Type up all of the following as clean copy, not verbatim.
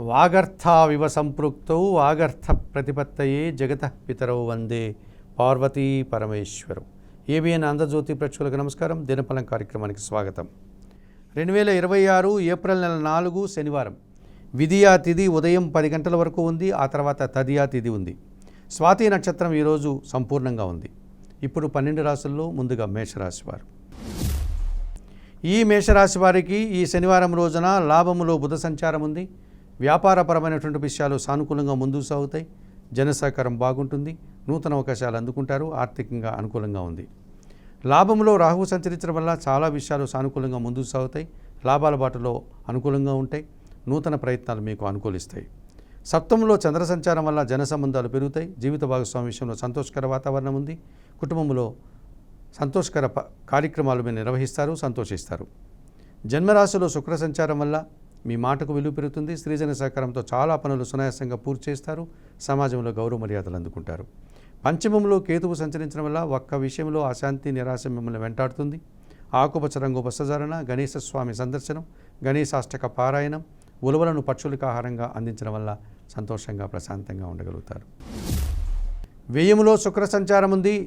వాగర్థావివ సంపృక్తౌ వాగర్థ ప్రతిపత్తయే జగతః పితరౌ వందే Parvati Parameswaram. ABN Andhra Jyothi ప్రేక్షకులకు నమస్కారం. దినఫలం కార్యక్రమానికి స్వాగతం. 2026 ఏప్రిల్ నెల 4 శనివారం. విధియా తిథి ఉదయం 10 గంటల వరకు ఉంది. ఆ తర్వాత తదియా తిథి ఉంది. స్వాతి నక్షత్రం ఈరోజు సంపూర్ణంగా ఉంది. ఇప్పుడు 12 రాశుల్లో ముందుగా మేషరాశి వారు. ఈ మేషరాశి వారికి ఈ శనివారం రోజున లాభములో బుధ సంచారం ఉంది. వ్యాపారపరమైనటువంటి విషయాలు సానుకూలంగా ముందుకు సాగుతాయి. జనసహకారం బాగుంటుంది. నూతన అవకాశాలు అందుకుంటారు. ఆర్థికంగా అనుకూలంగా ఉంది. లాభంలో రాహువు సంచరించడం వల్ల చాలా విషయాలు సానుకూలంగా ముందుకు సాగుతాయి. లాభాల బాటలో అనుకూలంగా ఉంటాయి. నూతన ప్రయత్నాలు మీకు అనుకూలిస్తాయి. సప్తమంలో చంద్ర సంచారం వల్ల జన సంబంధాలు పెరుగుతాయి. జీవిత భాగస్వామి విషయంలో సంతోషకర వాతావరణం ఉంది. కుటుంబంలో సంతోషకర కార్యక్రమాలు మీరు నిర్వహిస్తారు, సంతోషిస్తారు. జన్మరాశిలో శుక్ర సంచారం వల్ల మీ మాటకు విలువ పెరుగుతుంది. స్త్రీజన సహకారంతో చాలా పనులు సునాయాసంగా పూర్తి చేస్తారు. సమాజంలో గౌరవ మర్యాదలు అందుకుంటారు. పంచమంలో కేతువు సంచరించడం వల్ల ఒక్క విషయంలో అశాంతి నిరాశ మిమ్మల్ని వెంటాడుతుంది. ఆకుపచ్చ రంగు వస్త్రధారణ, గణేశ స్వామి సందర్శనం, గణేశాష్టక పారాయణం, ఉలవలను పక్షులకు ఆహారంగా అందించడం వల్ల సంతోషంగా ప్రశాంతంగా ఉండగలుగుతారు. వ్యయములో శుక్ర సంచారం ఉంది.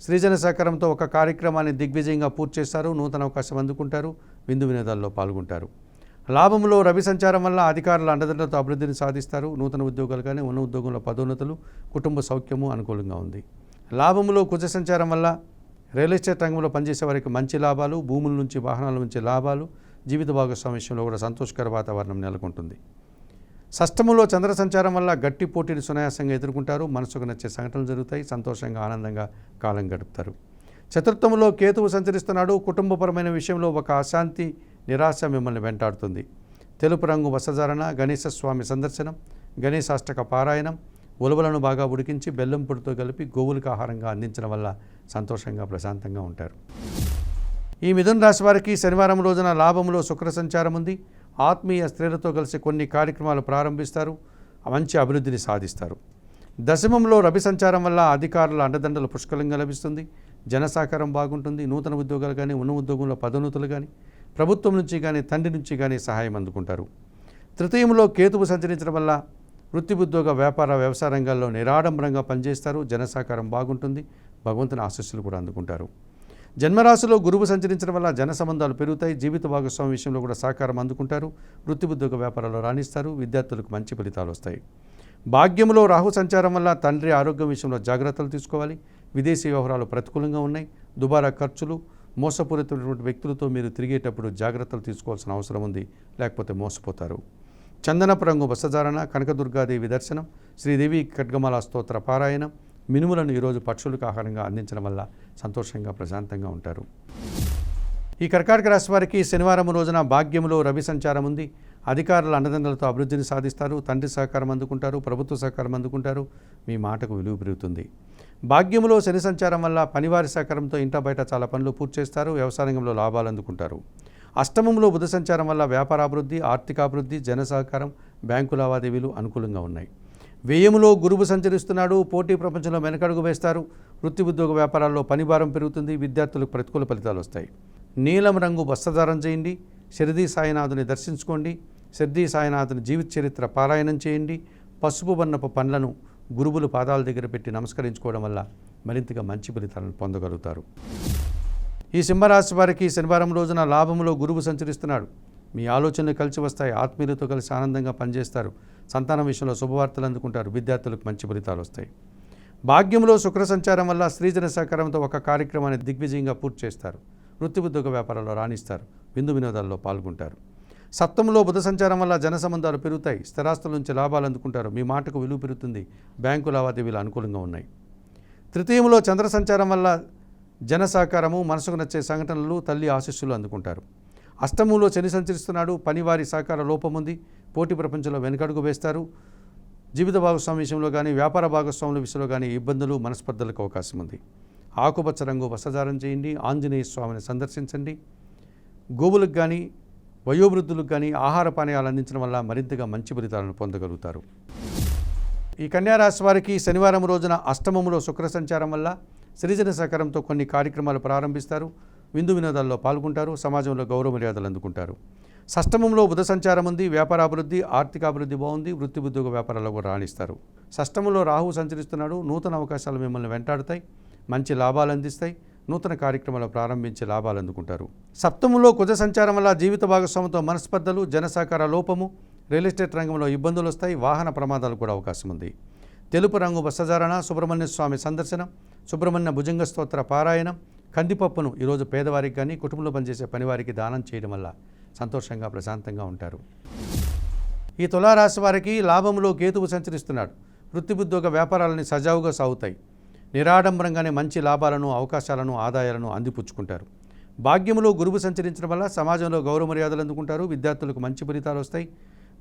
స్త్రీజన సహకారంతో ఒక కార్యక్రమాన్ని దిగ్విజయంగా పూర్తి చేస్తారు. నూతన అవకాశం అందుకుంటారు. విందు వినోదాల్లో పాల్గొంటారు. లాభంలో రవి సంచారం వల్ల అధికారుల అండదండలతో అభివృద్ధిని సాధిస్తారు. నూతన ఉద్యోగాలు కానీ ఉన్న ఉద్యోగంలో పదోన్నతులు, కుటుంబ సౌఖ్యము అనుకూలంగా ఉంది. లాభంలో కుజ సంచారం వల్ల రియల్ ఎస్టేట్ రంగంలో పనిచేసే వారికి మంచి లాభాలు, భూముల నుంచి వాహనాల నుంచి లాభాలు, జీవిత భాగస్వామి విషయంలో కూడా సంతోషకర వాతావరణం నెలకొంటుంది. షష్టమంలో చంద్ర సంచారం వల్ల గట్టి పోటీని సునాయాసంగా ఎదుర్కొంటారు. మనసుకు నచ్చే సంఘటనలు జరుగుతాయి. సంతోషంగా ఆనందంగా కాలం గడుపుతారు. చతుర్థంలో కేతువు సంచరిస్తున్నాడు. కుటుంబపరమైన విషయంలో ఒక అశాంతి నిరాశ మిమ్మల్ని వెంటాడుతుంది. తెలుపు రంగు వస్త్రధారణ, గణేశ స్వామి సందర్శనం, గణేశాష్టక పారాయణం, ఉలవలను బాగా ఉడికించి బెల్లం పొడితో కలిపి గోవులకు ఆహారంగా అందించడం వల్ల సంతోషంగా ప్రశాంతంగా ఉంటారు. ఈ మిథున రాశి వారికి శనివారం రోజున లాభంలో శుక్ర సంచారం ఉంది. ఆత్మీయ స్త్రీలతో కలిసి కొన్ని కార్యక్రమాలు ప్రారంభిస్తారు. మంచి అభివృద్ధిని సాధిస్తారు. దశమంలో రవి సంచారం వల్ల అధికారుల అండదండలు పుష్కలంగా లభిస్తుంది. జనసహకారం బాగుంటుంది. నూతన ఉద్యోగాలు కానీ, ఉన్న ఉద్యోగంలో పదోన్నతులు కానీ, ప్రభుత్వం నుంచి కానీ, తండ్రి నుంచి కానీ సహాయం అందుకుంటారు. తృతీయంలో కేతువు సంచరించడం వల్ల వృత్తి ఉద్యోగ వ్యాపార వ్యవసాయ రంగాల్లో నిరాడంబరంగా పనిచేస్తారు. జనసహకారం బాగుంటుంది. భగవంతుని ఆశీస్సులు కూడా అందుకుంటారు. జన్మరాశిలో గురువు సంచరించడం వల్ల జన సంబంధాలు పెరుగుతాయి. జీవిత భాగస్వామి విషయంలో కూడా సహకారం అందుకుంటారు. వృత్తి ఉద్యోగ వ్యాపారాల్లో రాణిస్తారు. విద్యార్థులకు మంచి ఫలితాలు వస్తాయి. భాగ్యంలో రాహు సంచారం వల్ల తండ్రి ఆరోగ్యం విషయంలో జాగ్రత్తలు తీసుకోవాలి. విదేశీ వ్యవహారాలు ప్రతికూలంగా ఉన్నాయి. దుబారా ఖర్చులు, మోసపూరితమైనటువంటి వ్యక్తులతో మీరు తిరిగేటప్పుడు జాగ్రత్తలు తీసుకోవాల్సిన అవసరం ఉంది. లేకపోతే మోసపోతారు. చందనపు రంగు వస్త్రధారణ, కనకదుర్గాదేవి దర్శనం, శ్రీదేవి ఖడ్గమాల స్తోత్ర పారాయణం, మినుములను ఈరోజు పక్షులకు ఆహారంగా అందించడం వల్ల సంతోషంగా ప్రశాంతంగా ఉంటారు. ఈ కర్కాటక రాశి వారికి శనివారం రోజున భాగ్యంలో రవి సంచారం ఉంది. అధికారుల అండదండలతో అభివృద్ధిని సాధిస్తారు. తండ్రి సహకారం అందుకుంటారు. ప్రభుత్వ సహకారం అందుకుంటారు. మీ మాటకు విలువ పెరుగుతుంది. భాగ్యంలో శని సంచారం వల్ల పనివారి సహకారంతో ఇంట బయట చాలా పనులు పూర్తి చేస్తారు. వ్యవసాయ రంగంలో లాభాలు అందుకుంటారు. అష్టమంలో బుధ సంచారం వల్ల వ్యాపారాభివృద్ధి, ఆర్థికాభివృద్ధి, జన సహకారం, బ్యాంకు లావాదేవీలు అనుకూలంగా ఉన్నాయి. వ్యయములో గురువు సంచరిస్తున్నాడు. పోటీ ప్రపంచంలో వెనకడుగు వేస్తారు. వృత్తి ఉద్యోగ వ్యాపారాల్లో పనిభారం పెరుగుతుంది. విద్యార్థులకు ప్రతికూల ఫలితాలు వస్తాయి. నీలం రంగు వస్త్రధారణ చేయండి. షిరిడీ సాయినాథుని దర్శించుకోండి. షిరిడీ సాయినాథుని జీవిత చరిత్ర పారాయణం చేయండి. పసుపు వర్ణపు పండ్లను గురువులు పాదాల దగ్గర పెట్టి నమస్కరించుకోవడం వల్ల మరింతగా మంచి ఫలితాలను పొందగలుగుతారు. ఈ సింహరాశి వారికి శనివారం రోజున లాభంలో గురువు సంచరిస్తున్నాడు. మీ ఆలోచనలు కలిసి వస్తాయి. ఆత్మీయులతో కలిసి ఆనందంగా పనిచేస్తారు. సంతానం విషయంలో శుభవార్తలు అందుకుంటారు. విద్యార్థులకు మంచి ఫలితాలు వస్తాయి. భాగ్యంలో శుక్ర సంచారం వల్ల స్త్రీజన సహకారంతో ఒక కార్యక్రమాన్ని దిగ్విజయంగా పూర్తి చేస్తారు. వృత్తి ఉద్యోగ వ్యాపారాల్లో రాణిస్తారు. విందు వినోదాల్లో పాల్గొంటారు. సప్తమంలో బుధ సంచారం వల్ల జన సంబంధాలు పెరుగుతాయి. స్థిరాస్తుల నుంచి లాభాలు అందుకుంటారు. మీ మాటకు విలువ పెరుగుతుంది. బ్యాంకు లావాదేవీలు అనుకూలంగా ఉన్నాయి. తృతీయంలో చంద్ర సంచారం వల్ల జన సహకారము, మనసుకు నచ్చే సంఘటనలు, తల్లి ఆశీస్సులు అందుకుంటారు. అష్టమంలో శని సంచరిస్తున్నాడు. పనివారి సహకార లోపం ఉంది. పోటీ ప్రపంచంలో వెనుకడుగు వేస్తారు. జీవిత భాగస్వామి విషయంలో కానీ, వ్యాపార భాగస్వాముల విషయంలో కానీ ఇబ్బందులు, మనస్పర్ధలకు అవకాశం ఉంది. ఆకుపచ్చ రంగు వస్త్రధారణ చేయండి. ఆంజనేయ స్వామిని సందర్శించండి. గోవులకు కానీ, వయోవృద్ధులకు కానీ ఆహార పానీయాలు అందించడం వల్ల మరింతగా మంచి ఫలితాలను పొందగలుగుతారు. ఈ కన్యారాశి వారికి శనివారం రోజున అష్టమంలో శుక్ర సంచారం వల్ల సృజన సహకారంతో కొన్ని కార్యక్రమాలు ప్రారంభిస్తారు. విందు వినోదాల్లో పాల్గొంటారు. సమాజంలో గౌరవ మర్యాదలు అందుకుంటారు. షష్టమంలో బుధ సంచారం ఉంది. వ్యాపారాభివృద్ధి, ఆర్థికాభివృద్ధి బాగుంది. వృత్తి ఉద్యోగ వ్యాపారాల్లో కూడా రాణిస్తారు. షష్టమంలో రాహువు సంచరిస్తున్నాడు. నూతన అవకాశాలు మిమ్మల్ని వెంటాడుతాయి. మంచి లాభాలు అందిస్తాయి. నూతన కార్యక్రమాలు ప్రారంభించి లాభాలు అందుకుంటారు. సప్తమంలో కుజ సంచారం వల్ల జీవిత భాగస్వామితో మనస్పర్ధలు, జనసహకార లోపము, రియల్ ఎస్టేట్ రంగంలో ఇబ్బందులు వస్తాయి. వాహన ప్రమాదాలు కూడా అవకాశం ఉంది. తెలుపు రంగు వస్త్రధారణ, సుబ్రహ్మణ్య స్వామి సందర్శనం, సుబ్రహ్మణ్య భుజంగ స్తోత్ర పారాయణం, కందిపప్పును ఈరోజు పేదవారికి కానీ కుటుంబంలో పనిచేసే పనివారికి దానం చేయడం వల్ల సంతోషంగా ప్రశాంతంగా ఉంటారు. ఈ తులారాశి వారికి లాభంలో కేతువు సంచరిస్తున్నాడు. వృత్తి ఉద్యోగ వ్యాపారాలని సజావుగా సాగుతాయి. నిరాడంబరంగానే మంచి లాభాలను, అవకాశాలను, ఆదాయాలను అందిపుచ్చుకుంటారు. భాగ్యములో గురువు సంచరించడం వల్ల సమాజంలో గౌరవ మర్యాదలు అందుకుంటారు. విద్యార్థులకు మంచి ఫలితాలు వస్తాయి.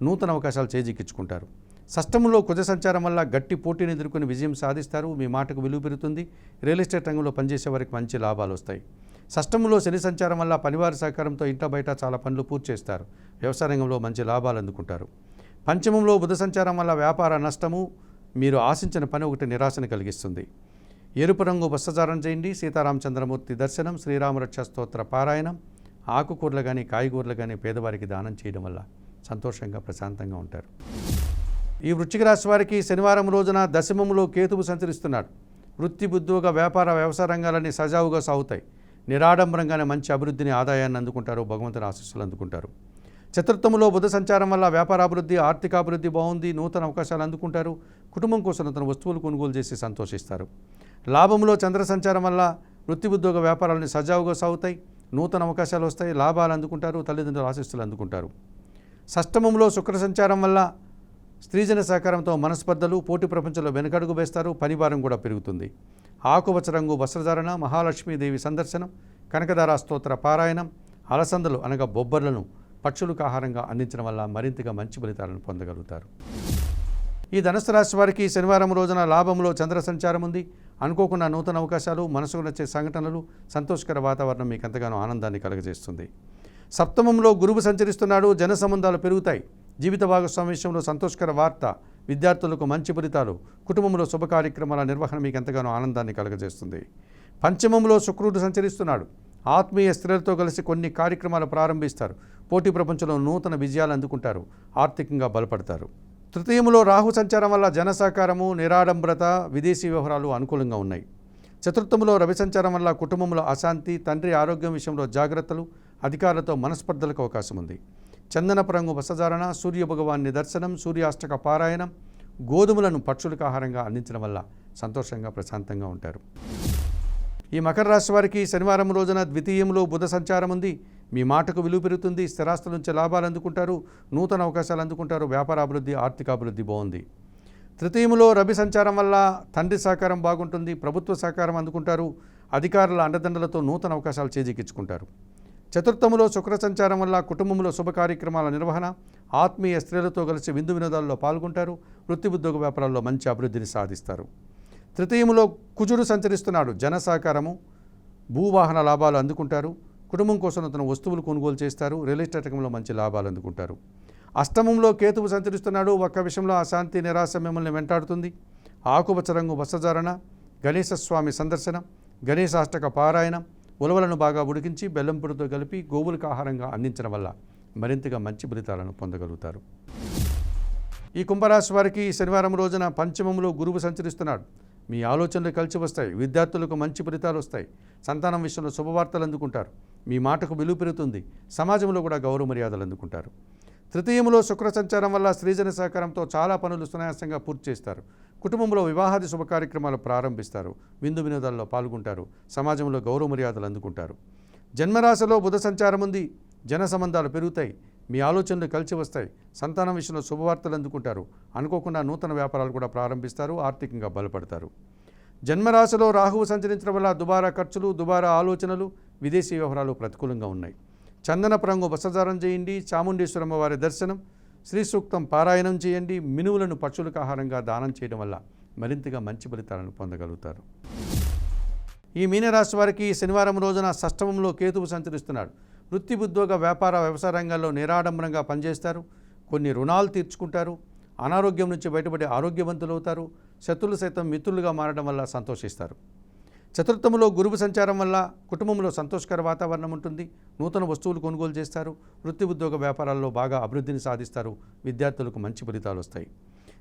నూతన అవకాశాలు చేజిక్కించుకుంటారు. షష్టమంలో కుజ సంచారం వల్ల గట్టి పోటీని ఎదుర్కొని విజయం సాధిస్తారు. మీ మాటకు విలువ పెరుగుతుంది. రియల్ ఎస్టేట్ రంగంలో పనిచేసే వారికి మంచి లాభాలు వస్తాయి. షష్టమంలో శని సంచారం వల్ల పనివారి సహకారంతో ఇంట బయట చాలా పనులు పూర్తి చేస్తారు. వ్యవసాయ రంగంలో మంచి లాభాలు అందుకుంటారు. పంచమంలో బుధ సంచారం వల్ల వ్యాపార నష్టము, మీరు ఆశించిన పని ఒకటి నిరాశను కలిగిస్తుంది. ఎరుపు రంగు వస్త్రధారణ చేయండి. సీతారామచంద్రమూర్తి దర్శనం, శ్రీరామరక్ష స్తోత్ర పారాయణం, ఆకుకూరలు కానీ కాయగూరలు కానీ పేదవారికి దానం చేయడం వల్ల సంతోషంగా ప్రశాంతంగా ఉంటారు. ఈ వృశ్చిక రాశి వారికి శనివారం రోజున దశమంలో కేతువు సంచరిస్తున్నాడు. వృత్తి ఉద్యోగ వ్యాపార వ్యవసాయ రంగాలన్నీ సజావుగా సాగుతాయి. నిరాడంబరంగానే మంచి అభివృద్ధిని, ఆదాయాన్ని అందుకుంటారు. భగవంతుని ఆశీస్సులు అందుకుంటారు. చతుర్థములో బుధ సంచారం వల్ల వ్యాపారాభివృద్ధి, ఆర్థికాభివృద్ధి బాగుంది. నూతన అవకాశాలు అందుకుంటారు. కుటుంబం కోసం నూతన వస్తువులు కొనుగోలు చేసి సంతోషిస్తారు. లాభంలో చంద్ర సంచారం వల్ల వృత్తి ఉద్యోగ వ్యాపారాలని సజావుగా సాగుతాయి. నూతన అవకాశాలు వస్తాయి. లాభాలు అందుకుంటారు. తల్లిదండ్రుల ఆశీస్సులు అందుకుంటారు. షష్టమంలో శుక్ర సంచారం వల్ల స్త్రీజన సహకారంతో మనస్పర్ధలు, పోటీ ప్రపంచంలో వెనకడుగు వేస్తారు. పనిభారం కూడా పెరుగుతుంది. ఆకుపచ్చ రంగు వస్త్రధారణ, మహాలక్ష్మీదేవి సందర్శనం, కనకదార స్తోత్ర పారాయణం, అలసందలు అనగా బొబ్బర్లను పక్షులకు ఆహారంగా అందించడం వల్ల మరింతగా మంచి ఫలితాలను పొందగలుగుతారు. ఈ ధనుసు రాశి వారికి శనివారం రోజున లాభంలో చంద్ర సంచారం ఉంది. అనుకోకుండా నూతన అవకాశాలు, మనసుకు నచ్చే సంఘటనలు, సంతోషకర వాతావరణం మీకు ఎంతగానో ఆనందాన్ని కలుగజేస్తుంది. సప్తమంలో గురువు సంచరిస్తున్నాడు. జన సంబంధాలు పెరుగుతాయి. జీవిత భాగస్వామి విషయంలో సంతోషకర వార్త, విద్యార్థులకు మంచి ఫలితాలు, కుటుంబంలో శుభ కార్యక్రమాల నిర్వహణ మీకు ఎంతగానో ఆనందాన్ని కలుగజేస్తుంది. పంచమంలో శుక్రుడు సంచరిస్తున్నాడు. ఆత్మీయ స్త్రీలతో కలిసి కొన్ని కార్యక్రమాలు ప్రారంభిస్తారు. పోటీ ప్రపంచంలో నూతన విజయాలు అందుకుంటారు. ఆర్థికంగా బలపడతారు. తృతీయంలో రాహు సంచారం వల్ల జన సహకారము, నిరాడంబరత, విదేశీ వ్యవహారాలు అనుకూలంగా ఉన్నాయి. చతుర్థంలో రవి సంచారం వల్ల కుటుంబంలో అశాంతి, తండ్రి ఆరోగ్యం విషయంలో జాగ్రత్తలు, అధికారులతో మనస్పర్ధలకు అవకాశం ఉంది. చందనపు రంగు వస్త్రధారణ, సూర్య భగవాన్ని దర్శనం, సూర్యాష్టక పారాయణం, గోధుమలను పక్షులకు ఆహారంగా అందించడం వల్ల సంతోషంగా ప్రశాంతంగా ఉంటారు. ఈ మకర రాశి వారికి శనివారం రోజున ద్వితీయంలో బుధ సంచారం ఉంది. మీ మాటకు విలువ పెరుగుతుంది. స్థిరాస్తుల నుంచి లాభాలు అందుకుంటారు. నూతన అవకాశాలు అందుకుంటారు. వ్యాపార అభివృద్ధి, ఆర్థికాభివృద్ధి బాగుంది. తృతీయంలో రవి సంచారం వల్ల తండ్రి సహకారం బాగుంటుంది. ప్రభుత్వ సహకారం అందుకుంటారు. అధికారుల అండదండలతో నూతన అవకాశాలు చేజిక్కించుకుంటారు. చతుర్థములో శుక్ర సంచారం వల్ల కుటుంబంలో శుభ కార్యక్రమాల నిర్వహణ, ఆత్మీయ స్త్రీలతో కలిసి విందు వినోదాల్లో పాల్గొంటారు. వృత్తి ఉద్యోగ వ్యాపారాల్లో మంచి అభివృద్ధిని సాధిస్తారు. తృతీయంలో కుజుడు సంచరిస్తున్నాడు. జన సహకారము, భూవాహన లాభాలు అందుకుంటారు. కుటుంబం కోసం తన వస్తువులు కొనుగోలు చేస్తారు. రియల్ ఎస్టేట్ రంగంలో మంచి లాభాలు అందుకుంటారు. అష్టమంలో కేతువు సంచరిస్తున్నాడు. ఒక్క విషయంలో అశాంతి, నిరాశ మిమ్మల్ని వెంటాడుతుంది. ఆకుపచ్చ రంగు వస్త్రధారణ, గణేశ స్వామి సందర్శనం, గణేశాష్టక పారాయణం, ఉలవలను బాగా ఉడికించి బెల్లం పొడితో కలిపి గోవులకు ఆహారంగా అందించడం వల్ల మరింతగా మంచి ఫలితాలను పొందగలుగుతారు. ఈ కుంభరాశి వారికి శనివారం రోజున పంచమంలో గురువు సంచరిస్తున్నాడు. మీ ఆలోచనలు కలిసి వస్తాయి. విద్యార్థులకు మంచి ఫలితాలు వస్తాయి. సంతానం విషయంలో శుభవార్తలు అందుకుంటారు. మీ మాటకు విలువ పెరుగుతుంది. సమాజంలో కూడా గౌరవ మర్యాదలు అందుకుంటారు. తృతీయంలో శుక్ర సంచారం వల్ల స్త్రీజన సహకారంతో చాలా పనులు సునాయాసంగా పూర్తి చేస్తారు. కుటుంబంలో వివాహాది శుభ కార్యక్రమాలు ప్రారంభిస్తారు. విందు వినోదాల్లో పాల్గొంటారు. సమాజంలో గౌరవ మర్యాదలు అందుకుంటారు. జన్మరాశిలో బుధ సంచారం ఉంది. జన సంబంధాలు పెరుగుతాయి. మీ ఆలోచనలు కలిసి వస్తాయి. సంతానం విషయంలో శుభవార్తలు అందుకుంటారు. అనుకోకుండా నూతన వ్యాపారాలు కూడా ప్రారంభిస్తారు. ఆర్థికంగా బలపడతారు. జన్మరాశిలో రాహువు సంచరించడం వల్ల దుబారా ఖర్చులు, దుబారా ఆలోచనలు, విదేశీ వ్యవహారాలు ప్రతికూలంగా ఉన్నాయి. చందనపు రంగు వస్త్రధారణ చేయండి. చాముండేశ్వరమ్మ వారి దర్శనం, శ్రీ సూక్తం పారాయణం చేయండి. మినువులను పక్షులకు ఆహారంగా దానం చేయడం వల్ల మరింతగా మంచి ఫలితాలను పొందగలుగుతారు. ఈ మీనరాశి వారికి శనివారం రోజున షష్టమంలో కేతువు సంచరిస్తున్నాడు. వృత్తి ఉద్యోగ వ్యాపార వ్యవసాయ రంగాల్లో నిరాడంబరంగా పనిచేస్తారు. కొన్ని రుణాలు తీర్చుకుంటారు. అనారోగ్యం నుంచి బయటపడి ఆరోగ్యవంతులు అవుతారు. శత్రులు సైతం మిత్రులుగా మారడం వల్ల సంతోషిస్తారు. చతుర్థములో గురువు సంచారం వల్ల కుటుంబంలో సంతోషకర వాతావరణం ఉంటుంది. నూతన వస్తువులు కొనుగోలు చేస్తారు. వృత్తి ఉద్యోగ వ్యాపారాల్లో బాగా అభివృద్ధిని సాధిస్తారు. విద్యార్థులకు మంచి ఫలితాలు వస్తాయి.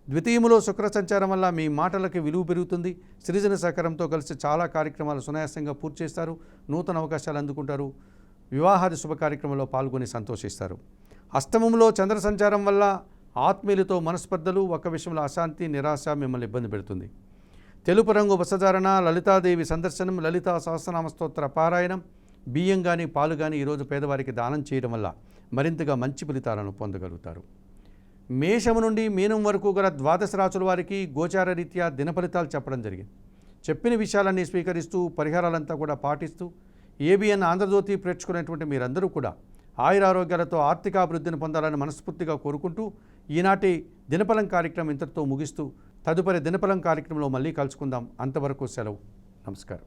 ద్వితీయములో శుక్ర సంచారం వల్ల మీ మాటలకి విలువ పెరుగుతుంది. సృజన సహకారంతో కలిసి చాలా కార్యక్రమాలు సునాయాసంగా పూర్తి చేస్తారు. నూతన అవకాశాలు అందుకుంటారు. వివాహాది శుభ కార్యక్రమంలో పాల్గొని సంతోషిస్తారు. అష్టమంలో చంద్ర సంచారం వల్ల ఆత్మీయులతో మనస్పర్ధలు, ఒక విషయంలో అశాంతి, నిరాశ మిమ్మల్ని ఇబ్బంది పెడుతుంది. తెలుపు రంగు వస్త్రధారణ, లలితాదేవి సందర్శనం, లలితా సహస్రనామ స్తోత్ర పారాయణం, బియ్యం కానీ పాలు కానీ ఈరోజు పేదవారికి దానం చేయడం వల్ల మరింతగా మంచి ఫలితాలను పొందగలుగుతారు. మేషము నుండి మీనం వరకు గల ద్వాదశ రాశుల వారికి గోచార రీత్యా దిన ఫలితాలు చెప్పడం జరిగింది. చెప్పిన విషయాలన్నీ స్వీకరిస్తూ పరిహారాలంతా కూడా పాటిస్తూ ఏబిఎన్ ఆంధ్రజ్యోతి ప్రేక్షకునేటువంటి మీరందరూ కూడా ఆయురారోగ్యాలతో ఆర్థికాభివృద్ధిని పొందాలని మనస్ఫూర్తిగా కోరుకుంటూ ఈనాటి దినఫలం కార్యక్రమం ఇంతటితో ముగిస్తూ తదుపరి దినఫలం కార్యక్రమంలో మళ్ళీ కలుసుకుందాం. అంతవరకు సెలవు. నమస్కారం.